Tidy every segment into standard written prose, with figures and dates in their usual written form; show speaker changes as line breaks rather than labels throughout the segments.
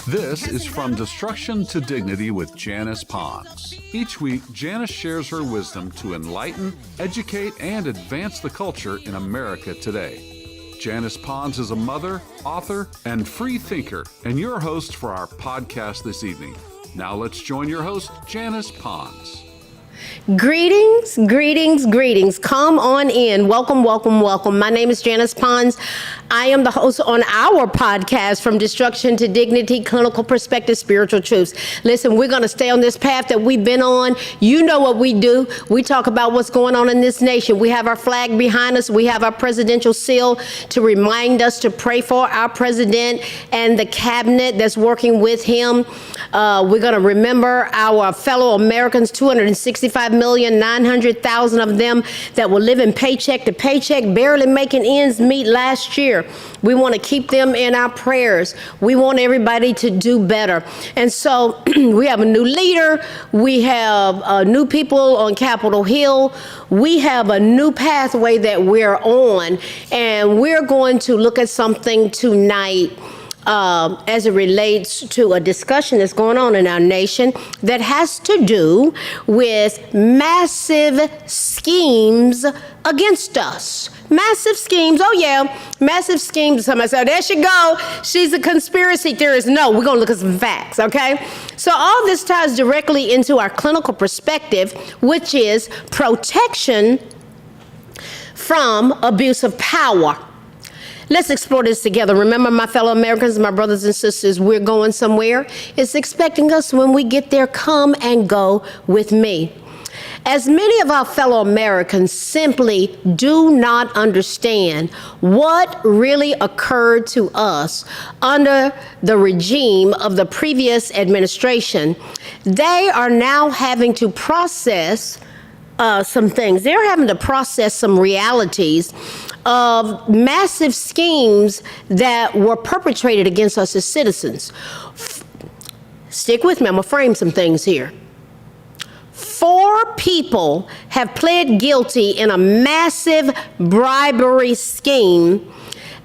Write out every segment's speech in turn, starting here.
This is From Destruction to Dignity with Janice Pons. Each week, Janice shares her wisdom to enlighten, educate, and advance the culture in America today. Janice Pons is a mother, author, and free thinker, and your host for our podcast this evening. Now let's join your host, Janice Pons.
Greetings, greetings, greetings. Come on in. Welcome, welcome, welcome. My name is Janice Pons. I am the host on our podcast, From Destruction to Dignity, Clinical Perspective, Spiritual Truths. Listen, we're going to stay on this path that we've been on. You know what we do. We talk about what's going on in this nation. We have our flag behind us. We have our presidential seal to remind us to pray for our president and the cabinet that's working with him. We're going to remember our fellow Americans, 265,900,000 of them that were living paycheck to paycheck, barely making ends meet last year. We want to keep them in our prayers. We want everybody to do better. And so we have a new leader. We have new people on Capitol Hill. We have a new pathway that we're on. And we're going to look at something tonight as it relates to a discussion that's going on in our nation that has to do with massive schemes against us. Massive schemes. Oh, yeah. Massive schemes. Somebody said, there she go. She's a conspiracy theorist. No, we're going to look at some facts, okay? So all this ties directly into our clinical perspective, which is protection from abuse of power. Let's explore this together. Remember, my fellow Americans, my brothers and sisters, we're going somewhere. It's expecting us when we get there. Come and go with me. As many of our fellow Americans simply do not understand what really occurred to us under the regime of the previous administration, they are now having to process some things. They're having to process some realities of massive schemes that were perpetrated against us as citizens. Stick with me, I'm gonna frame some things here. 4 people have pled guilty in a massive bribery scheme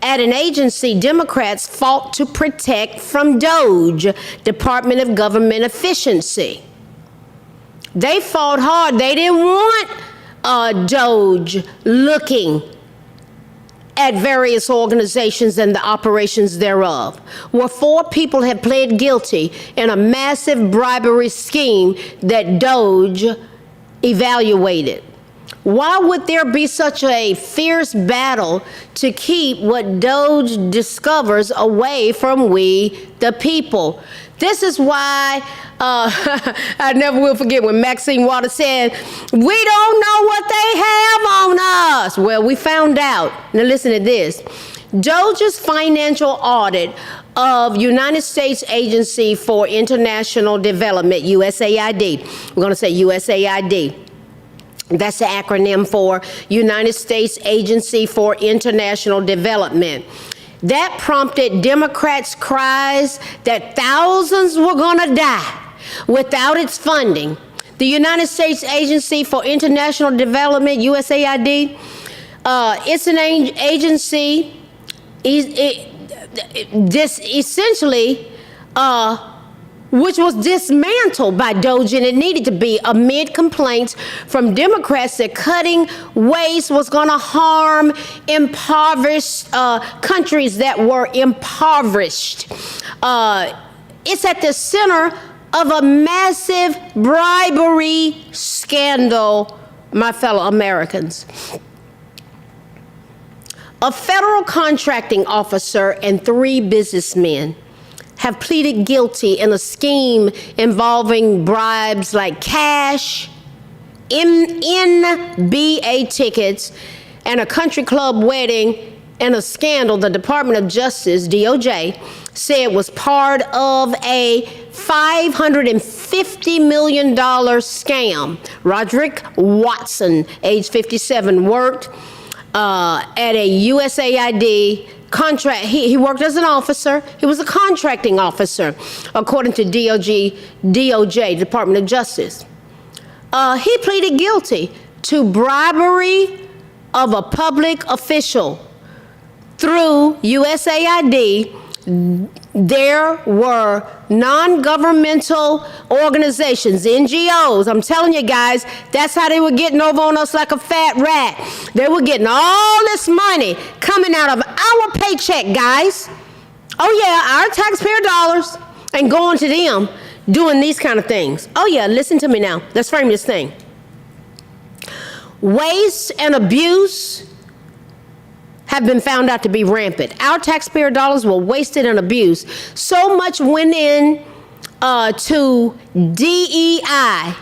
at an agency Democrats fought to protect from DOGE, Department of Government Efficiency. They fought hard. They didn't want DOGE looking at various organizations and the operations thereof. Where 4 people have pled guilty in a massive bribery scheme that DOGE evaluated. Why would there be such a fierce battle to keep what DOGE discovers away from we, the people? This is why I never will forget when Maxine Waters said, we don't know what they have on us. Well, we found out. Now listen to this. DOGE's financial audit of United States Agency for International Development, USAID. We're going to say USAID. That's the acronym for United States Agency for International Development. That prompted Democrats' cries that thousands were going to die without its funding. The United States Agency for International Development, USAID, it's an agency, this essentially, which was dismantled by DOGE, and it needed to be amid complaints from Democrats that cutting waste was going to harm impoverished countries that were impoverished. It's at the center of a massive bribery scandal, my fellow Americans. A federal contracting officer and 3 businessmen have pleaded guilty in a scheme involving bribes like cash, NBA tickets, and a country club wedding, and a scandal the Department of Justice, DOJ, said was part of a $550 million scam. Roderick Watson, age 57, worked at a USAID contract. He worked as an officer. He was a contracting officer, according to DOJ, Department of Justice. He pleaded guilty to bribery of a public official through USAID there were non-governmental organizations, NGOs. I'm telling you guys, that's how they were getting over on us like a fat rat. They were getting all this money coming out of our paycheck, guys. Oh yeah, our taxpayer dollars, and going to them doing these kind of things. Oh yeah, listen to me now. Let's frame this thing. Waste and abuse have been found out to be rampant. Our taxpayer dollars were wasted and abused. So much went in to DEI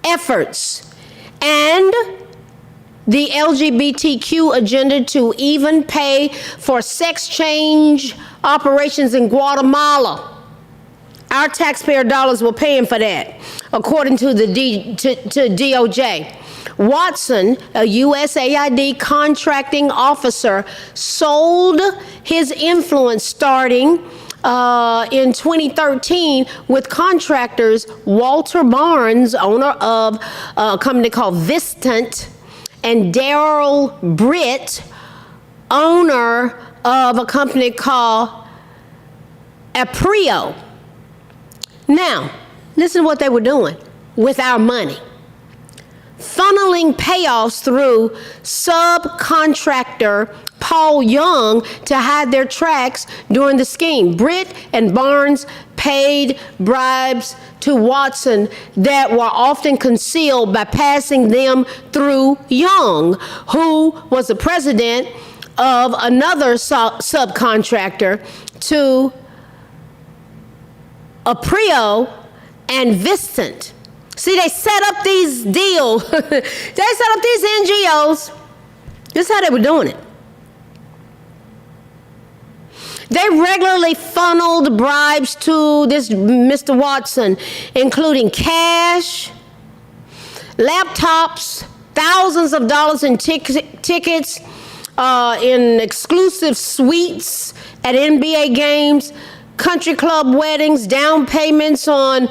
efforts and the LGBTQ agenda to even pay for sex change operations in Guatemala. Our taxpayer dollars were paying for that, according to the DOJ. Watson, a USAID contracting officer, sold his influence starting in 2013 with contractors Walter Barnes, owner of a company called Vistant, and Daryl Britt, owner of a company called Aprio. Now, listen to what they were doing with our money. Funneling payoffs through subcontractor Paul Young to hide their tracks during the scheme. Britt and Barnes paid bribes to Watson that were often concealed by passing them through Young, who was the president of another subcontractor to Aprio and Vistant. See, they set up these deals. They set up these NGOs. This is how they were doing it. They regularly funneled bribes to this Mr. Watson, including cash, laptops, thousands of dollars in tickets, in exclusive suites at NBA games, country club weddings, down payments on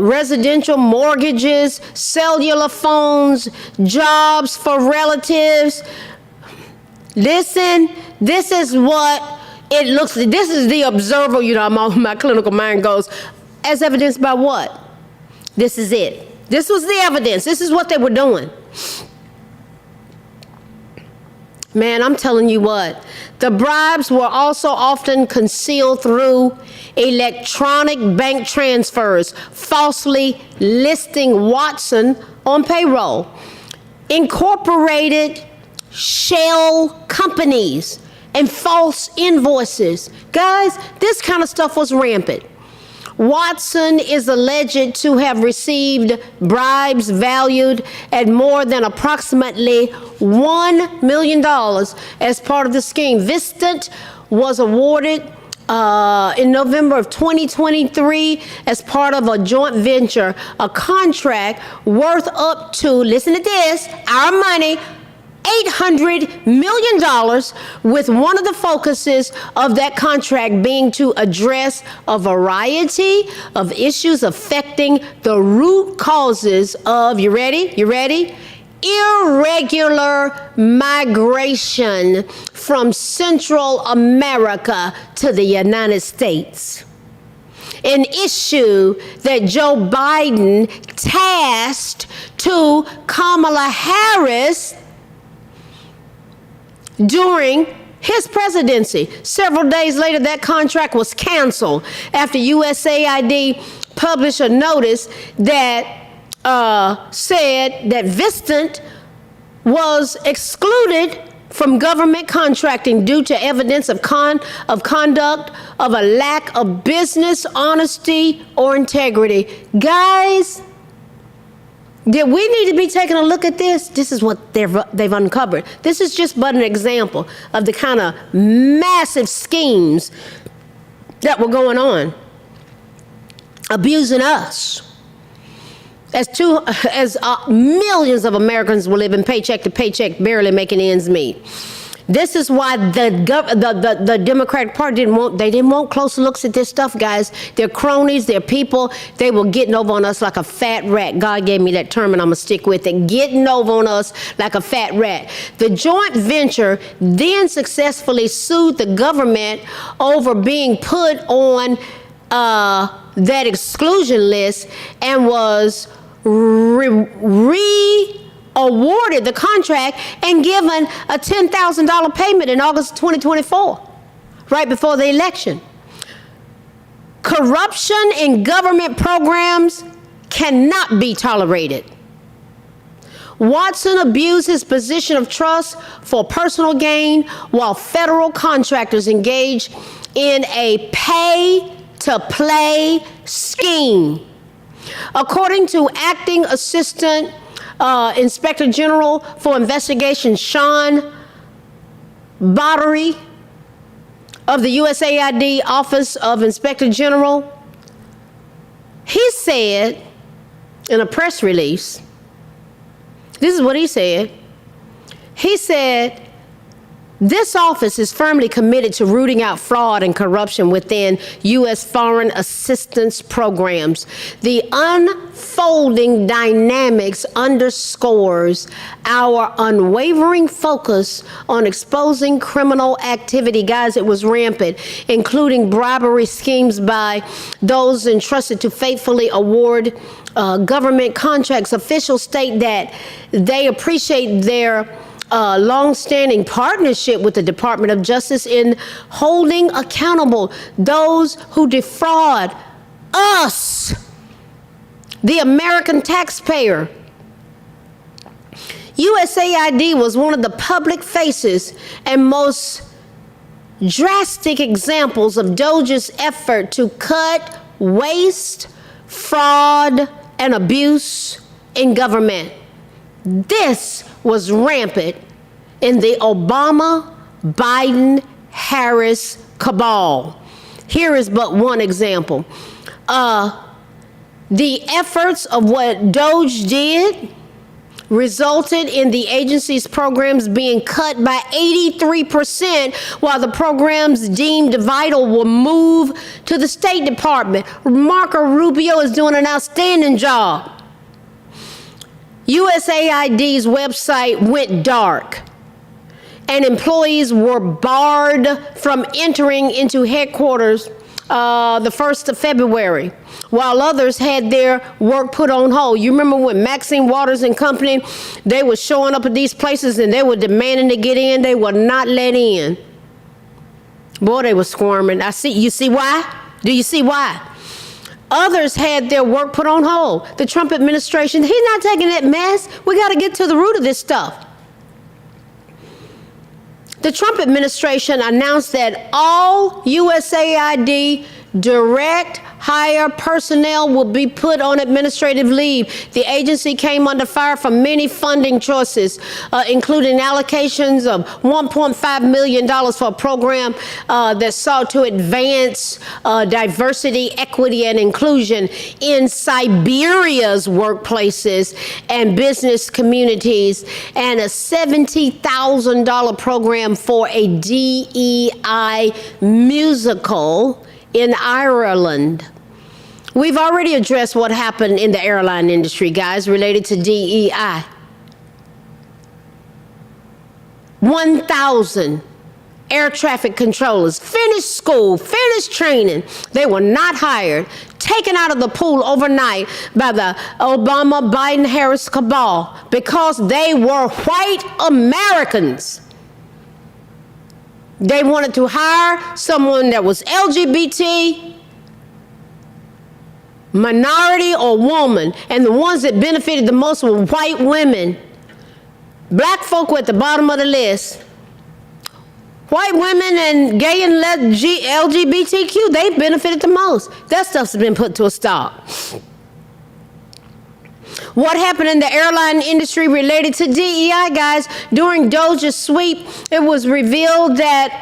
residential mortgages, cellular phones, jobs for relatives. Listen, this is what it looks like. This is the observer, you know, my clinical mind goes, as evidenced by what? This is it. This was the evidence. This is what they were doing. Man, I'm telling you what, the bribes were also often concealed through electronic bank transfers, falsely listing Watson on payroll, incorporated shell companies, and false invoices. Guys, this kind of stuff was rampant. Watson is alleged to have received bribes valued at more than approximately $1 million as part of the scheme. Vistant was awarded in November of 2023 as part of a joint venture, a contract worth up to, listen to this, our money, $800 million, with one of the focuses of that contract being to address a variety of issues affecting the root causes of, you ready? Irregular migration from Central America to the United States. An issue that Joe Biden tasked to Kamala Harris during his presidency. Several days later, that contract was canceled after USAID published a notice that said that Vistant was excluded from government contracting due to evidence of conduct of a lack of business honesty or integrity. Guys, did we need to be taking a look at this? This is what they've uncovered. This is just but an example of the kind of massive schemes that were going on, abusing us. As millions of Americans were living paycheck to paycheck, barely making ends meet. This is why the Democratic Party didn't want closer looks at this stuff, guys. They're cronies, they're people. They were getting over on us like a fat rat. God gave me that term and I'm gonna stick with it. Getting over on us like a fat rat. The joint venture then successfully sued the government over being put on that exclusion list and was awarded the contract and given a $10,000 payment in August 2024, right before the election. Corruption in government programs cannot be tolerated. Watson abused his position of trust for personal gain while federal contractors engage in a pay-to-play scheme. According to Acting Assistant Inspector General for Investigation Sean Bottery of the USAID Office of Inspector General, he said in a press release, this is what he said. He said, this office is firmly committed to rooting out fraud and corruption within U.S. foreign assistance programs. The unfolding dynamics underscores our unwavering focus on exposing criminal activity. Guys, it was rampant, including bribery schemes by those entrusted to faithfully award government contracts. Officials state that they appreciate their long-standing partnership with the Department of Justice in holding accountable those who defraud us, the American taxpayer. USAID was one of the public faces and most drastic examples of DOJ's effort to cut waste, fraud, and abuse in government. This was rampant in the Obama, Biden, Harris cabal. Here is but one example. The efforts of what DOJ did resulted in the agency's programs being cut by 83%, while the programs deemed vital were moved to the State Department. Marco Rubio is doing an outstanding job. USAID's website went dark, and employees were barred from entering into headquarters the 1st of February, while others had their work put on hold. You remember when Maxine Waters and company, they were showing up at these places and they were demanding to get in. They were not let in. Boy, they were squirming. You see why? Do you see why? Others had their work put on hold. The Trump administration, he's not taking that mess. We got to get to the root of this stuff. The Trump administration announced that all USAID direct hire personnel will be put on administrative leave. The agency came under fire from many funding choices, including allocations of $1.5 million for a program that sought to advance diversity, equity, and inclusion in Siberia's workplaces and business communities, and a $70,000 program for a DEI musical in Ireland. We've already addressed what happened in the airline industry, guys, related to DEI. 1,000 air traffic controllers finished school, finished training. They were not hired, taken out of the pool overnight by the Obama, Biden, Harris cabal because they were white Americans. They wanted to hire someone that was LGBT, minority, or woman, and the ones that benefited the most were white women. Black folk were at the bottom of the list. White women and gay and LGBTQ, they benefited the most. That stuff's been put to a stop. What happened in the airline industry related to DEI, guys? During DOJ's sweep, it was revealed that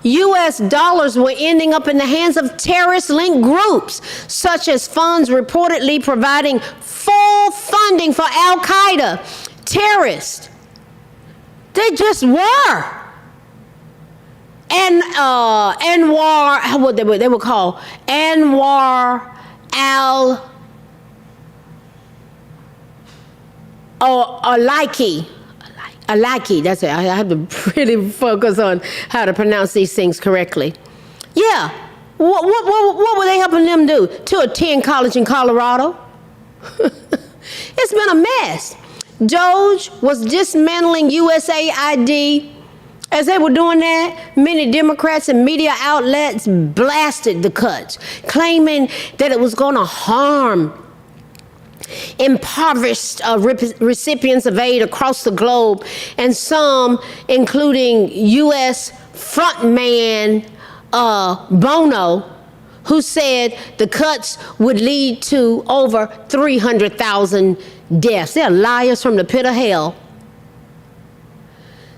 U.S. dollars were ending up in the hands of terrorist-linked groups, such as funds reportedly providing full funding for Al-Qaeda terrorists. They just were. Anwar, what they would call Anwar al Alaki. That's it. I have to really focus on how to pronounce these things correctly. Yeah. What were they helping them do? To attend college in Colorado? It's been a mess. Doge was dismantling USAID. As they were doing that, many Democrats and media outlets blasted the cuts, claiming that it was going to harm impoverished recipients of aid across the globe, and some, including U.S. frontman Bono, who said the cuts would lead to over 300,000 deaths. They're liars from the pit of hell.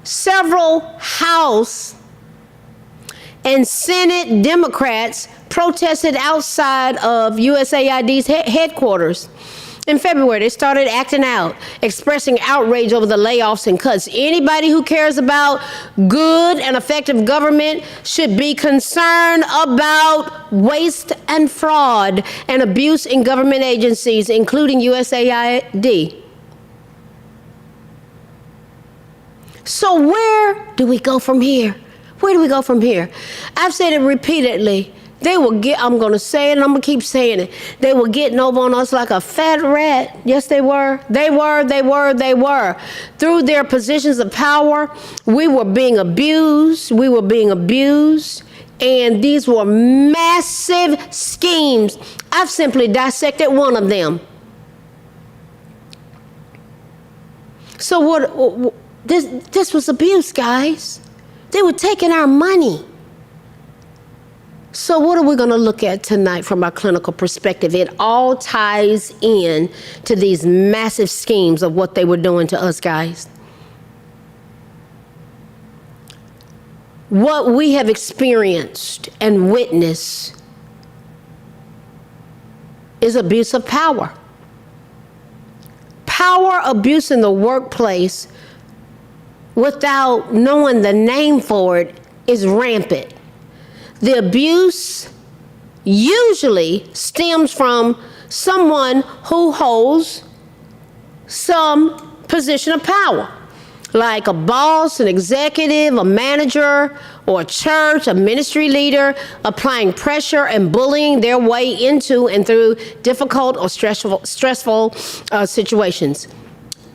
Several House and Senate Democrats protested outside of USAID's headquarters. In February, they started acting out, expressing outrage over the layoffs and cuts. Anybody who cares about good and effective government should be concerned about waste and fraud and abuse in government agencies, including USAID. So where do we go from here? Where do we go from here? I've said it repeatedly. I'm going to say it and I'm going to keep saying it. They were getting over on us like a fat rat. Yes, they were. They were. Through their positions of power, we were being abused. And these were massive schemes. I've simply dissected one of them. So this was abuse, guys. They were taking our money. So what are we going to look at tonight from our clinical perspective? It all ties in to these massive schemes of what they were doing to us, guys. What we have experienced and witnessed is abuse of power. Power abuse in the workplace without knowing the name for it is rampant. The abuse usually stems from someone who holds some position of power, like a boss, an executive, a manager, or a church, a ministry leader, applying pressure and bullying their way into and through difficult or stressful situations.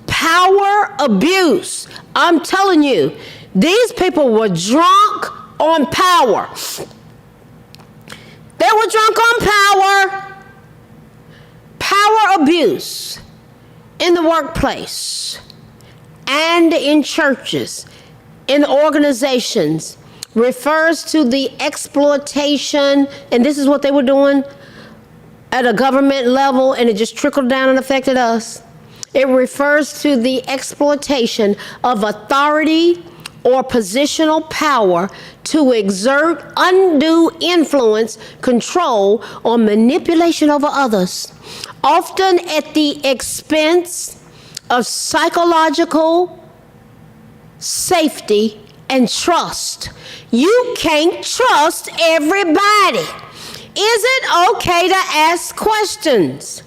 Power abuse. I'm telling you, these people were drunk on power. They were drunk on power. Power abuse in the workplace and in churches, in organizations, refers to the exploitation, and this is what they were doing at a government level, and it just trickled down and affected us. It refers to the exploitation of authority or positional power to exert undue influence, control, or manipulation over others, often at the expense of psychological safety and trust. You can't trust everybody. Is it okay to ask questions?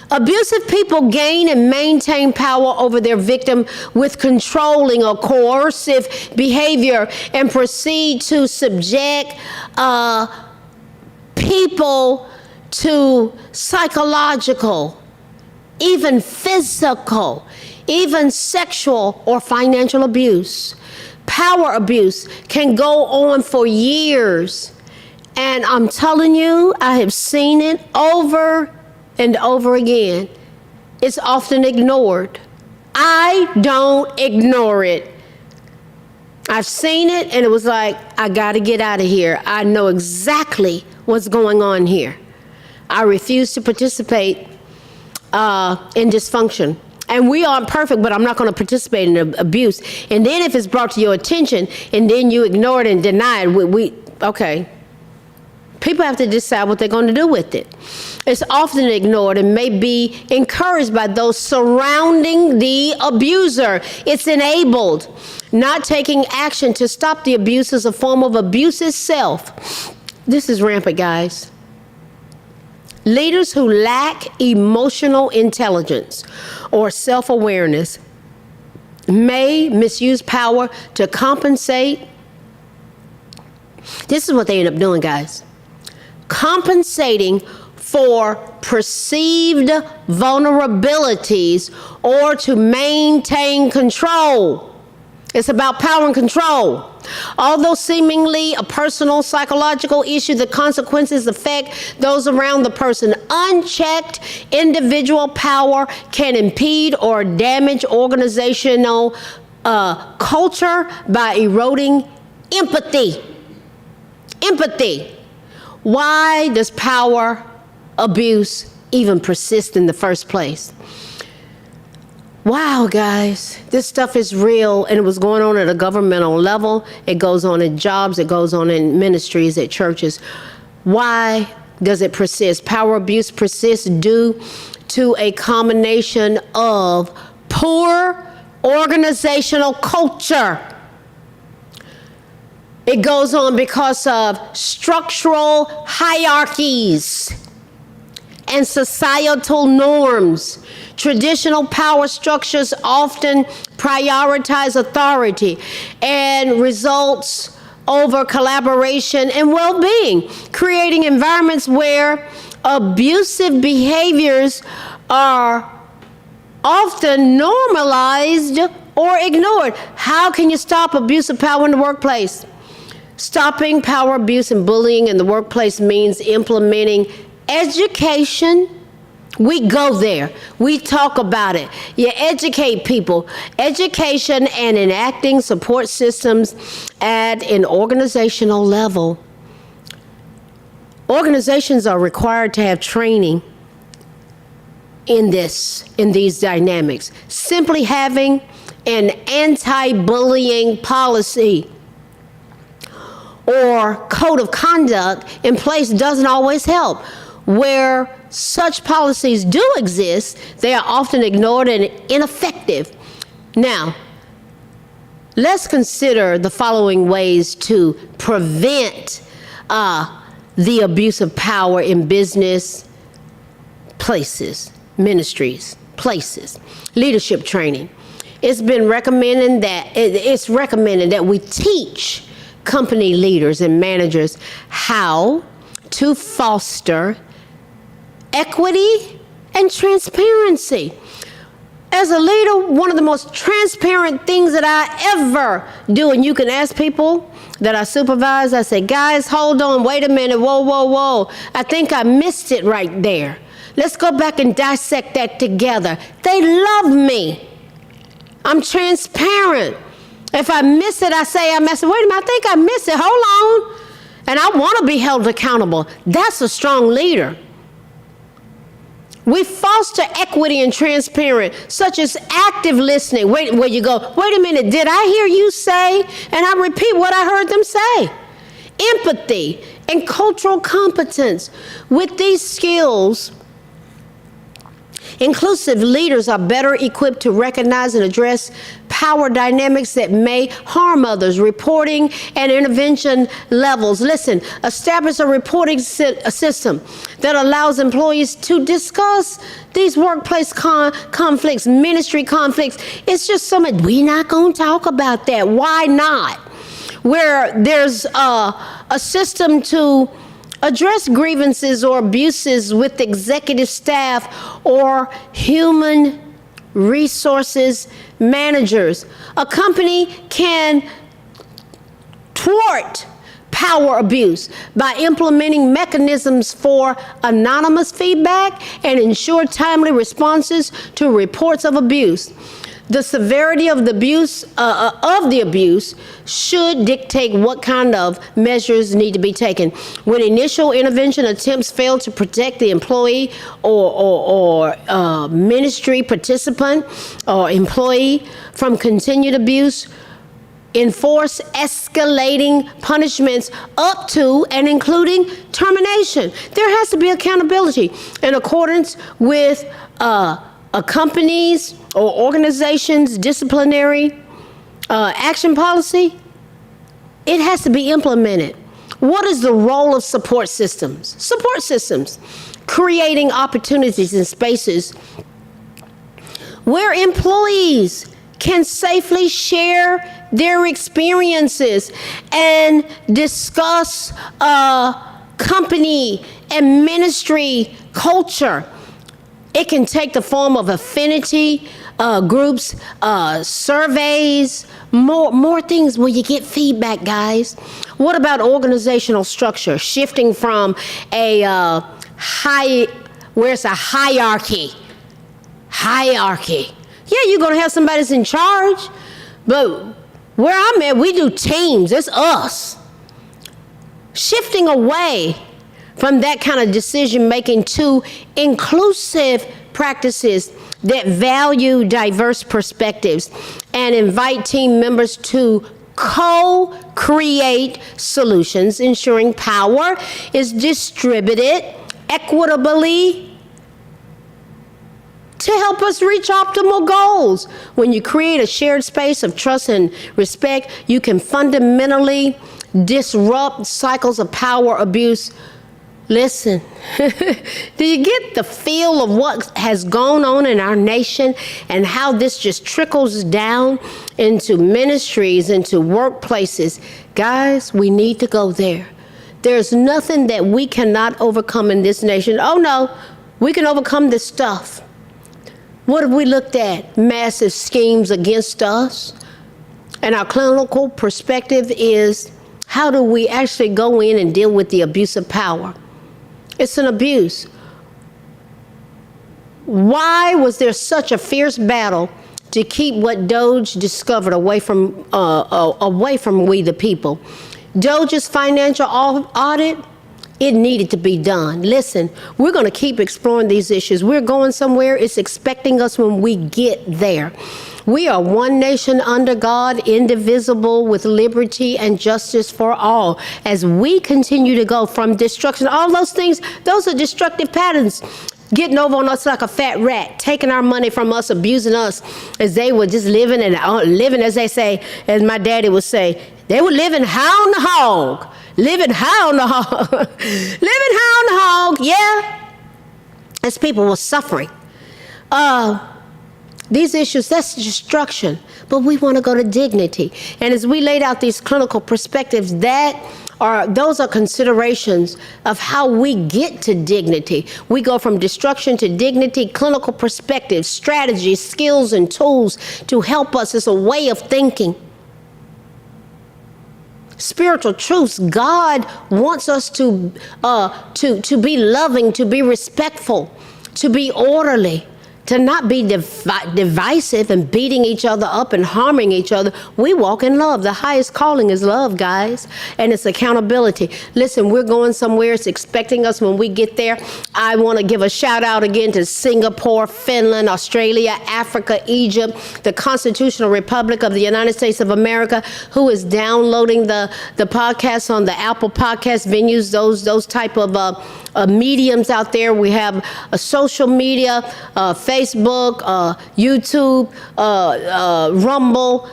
Abusive people gain and maintain power over their victim with controlling or coercive behavior and proceed to subject people to psychological, even physical, even sexual or financial abuse. Power abuse can go on for years. And I'm telling you, I have seen it over and over again. It's often ignored. I don't ignore it. I've seen it and it was like, I gotta get out of here. I know exactly what's going on here. I refuse to participate in dysfunction. And we aren't perfect, but I'm not going to participate in abuse. And then if it's brought to your attention and then you ignore it and deny it, okay. People have to decide what they're going to do with it. It's often ignored and may be encouraged by those surrounding the abuser. It's enabled. Not taking action to stop the abuse is a form of abuse itself. This is rampant, guys. Leaders who lack emotional intelligence or self-awareness may misuse power to compensate. This is what they end up doing, guys. Compensating for perceived vulnerabilities or to maintain control. It's about power and control. Although seemingly a personal psychological issue, the consequences affect those around the person. Unchecked individual power can impede or damage organizational culture by eroding empathy. Empathy. Why does power abuse even persist in the first place? Wow, guys, this stuff is real, and it was going on at a governmental level. It goes on in jobs. It goes on in ministries, at churches. Why does it persist? Power abuse persists due to a combination of poor organizational culture. It goes on because of structural hierarchies and societal norms. Traditional power structures often prioritize authority and results over collaboration and well-being, creating environments where abusive behaviors are often normalized or ignored. How can you stop abusive power in the workplace? Stopping power abuse and bullying in the workplace means implementing education. We go there. We talk about it. You educate people. Education and enacting support systems at an organizational level. Organizations are required to have training in these dynamics. Simply having an anti-bullying policy or code of conduct in place doesn't always help. Where such policies do exist, they are often ignored and ineffective. Now, let's consider the following ways to prevent the abuse of power in business, places, ministries, places. Leadership training. It's recommended that we teach company leaders and managers how to foster equity and transparency. As a leader, one of the most transparent things that I ever do, and you can ask people that I supervise, I say, guys, hold on, wait a minute, whoa, whoa, whoa. I think I missed it right there. Let's go back and dissect that together. They love me. I'm transparent. If I miss it, I say I missed it. Wait a minute, I think I missed it. Hold on. And I want to be held accountable. That's a strong leader. We foster equity and transparency, such as active listening. Wait, where you go, wait a minute, did I hear you say? And I repeat what I heard them say. Empathy and cultural competence. With these skills, inclusive leaders are better equipped to recognize and address power dynamics that may harm others. Reporting and intervention levels. Listen, establish a reporting system that allows employees to discuss these workplace conflicts, ministry conflicts. It's just something, we're not going to talk about that. Why not? Where there's a system to address grievances or abuses with executive staff or human resources managers. A company can thwart power abuse by implementing mechanisms for anonymous feedback and ensure timely responses to reports of abuse. The severity of the abuse should dictate what kind of measures need to be taken. When initial intervention attempts fail to protect the employee or ministry participant or employee from continued abuse, enforce escalating punishments up to and including termination. There has to be accountability in accordance with a company's or organization's disciplinary action policy. It has to be implemented. What is the role of support systems? Support systems, creating opportunities and spaces where employees can safely share their experiences and discuss company and ministry culture. It can take the form of affinity groups, surveys, more things where you get feedback, guys. What about organizational structure? Shifting from a where it's a hierarchy. Yeah, you're going to have somebody that's in charge, but where I'm at, we do teams. It's us. Shifting away from that kind of decision making to inclusive practices that value diverse perspectives and invite team members to co-create solutions, ensuring power is distributed equitably to help us reach optimal goals. When you create a shared space of trust and respect, you can fundamentally disrupt cycles of power abuse. Listen, do you get the feel of what has gone on in our nation and how this just trickles down into ministries, into workplaces? Guys, we need to go there. There's nothing that we cannot overcome in this nation. Oh no, we can overcome this stuff. What have we looked at? Massive schemes against us. And our clinical perspective is, how do we actually go in and deal with the abuse of power? It's an abuse. Why was there such a fierce battle to keep what Doge discovered away from we the people? Doge's financial audit, it needed to be done. Listen, we're going to keep exploring these issues. We're going somewhere. It's expecting us when we get there. We are one nation under God, indivisible, with liberty and justice for all. As we continue to go from destruction, all those things, those are destructive patterns. Getting over on us like a fat rat, taking our money from us, abusing us, as they were just living, as they say, as my daddy would say, they were living hound the hog. Living hound the hog. Living hound the hog, yeah. As people were suffering. These issues, that's destruction. But we want to go to dignity. And as we laid out these clinical perspectives, those are considerations of how we get to dignity. We go from destruction to dignity, clinical perspectives, strategies, skills, and tools to help us as a way of thinking. Spiritual truths. God wants us to be loving, to be respectful, to be orderly, to not be divisive and beating each other up and harming each other. We walk in love. The highest calling is love, guys, and it's accountability. Listen, we're going somewhere. It's expecting us when we get there. I want to give a shout out again to Singapore, Finland, Australia, Africa, Egypt, the Constitutional Republic of the United States of America, who is downloading the podcast on the Apple Podcast venues, those type of mediums out there. We have a social media, Facebook, YouTube, Rumble.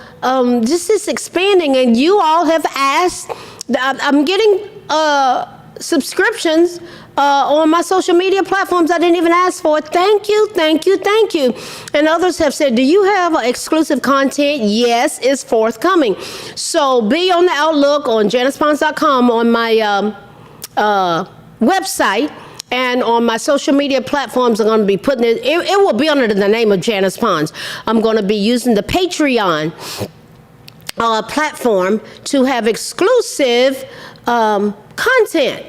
This is expanding, and you all have asked. I'm getting subscriptions on my social media platforms. I didn't even ask for it. Thank you. And others have said, do you have exclusive content? Yes, it's forthcoming. So be on the outlook on janicepons.com, on my website, and on my social media platforms. I'm going to be putting it will be under the name of Janice Pons. I'm going to be using the Patreon platform to have exclusive content.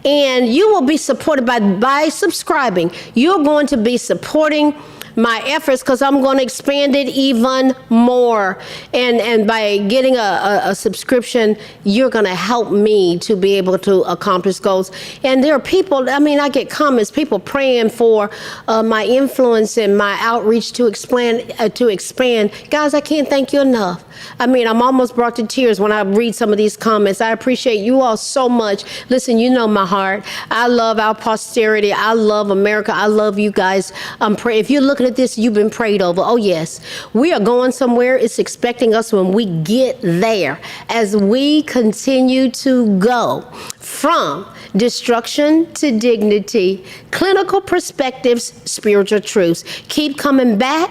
And you will be supported by subscribing. You're going to be supporting my efforts, because I'm going to expand it even more. And by getting a subscription, you're going to help me to be able to accomplish goals. And there are people, I mean, I get comments, people praying for my influence and my outreach to expand. Guys, I can't thank you enough. I mean, I'm almost brought to tears when I read some of these comments. I appreciate you all so much. Listen, you know my heart. I love our posterity. I love America. I love you guys. If you're looking at this, you've been prayed over. Oh, yes. We are going somewhere. It's expecting us when we get there. As we continue to go from destruction to dignity, clinical perspectives, spiritual truths. Keep coming back.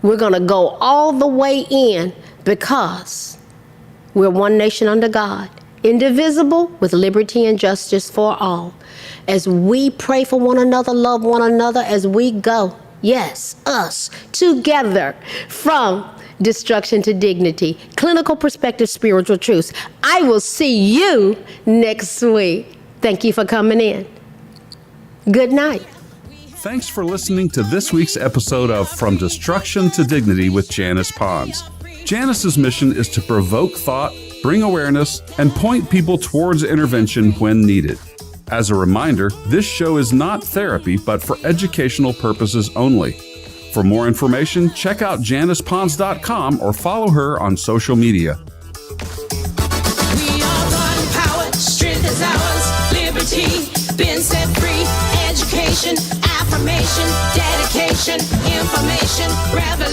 We're going to go all the way in because we're one nation under God, indivisible with liberty and justice for all. As we pray for one another, love one another as we go, yes, us, together from destruction to dignity, clinical perspective, spiritual truths. I will see you next week. Thank you for coming in. Good night.
Thanks for listening to this week's episode of From Destruction to Dignity with Janice Pons. Janice's mission is to provoke thought, bring awareness, and point people towards intervention when needed. As a reminder, this show is not therapy, but for educational purposes only. For more information, check out JanicePons.com or follow her on social media.
We are one power, strength is ours, liberty, been set free, education, affirmation, dedication, information, revelation.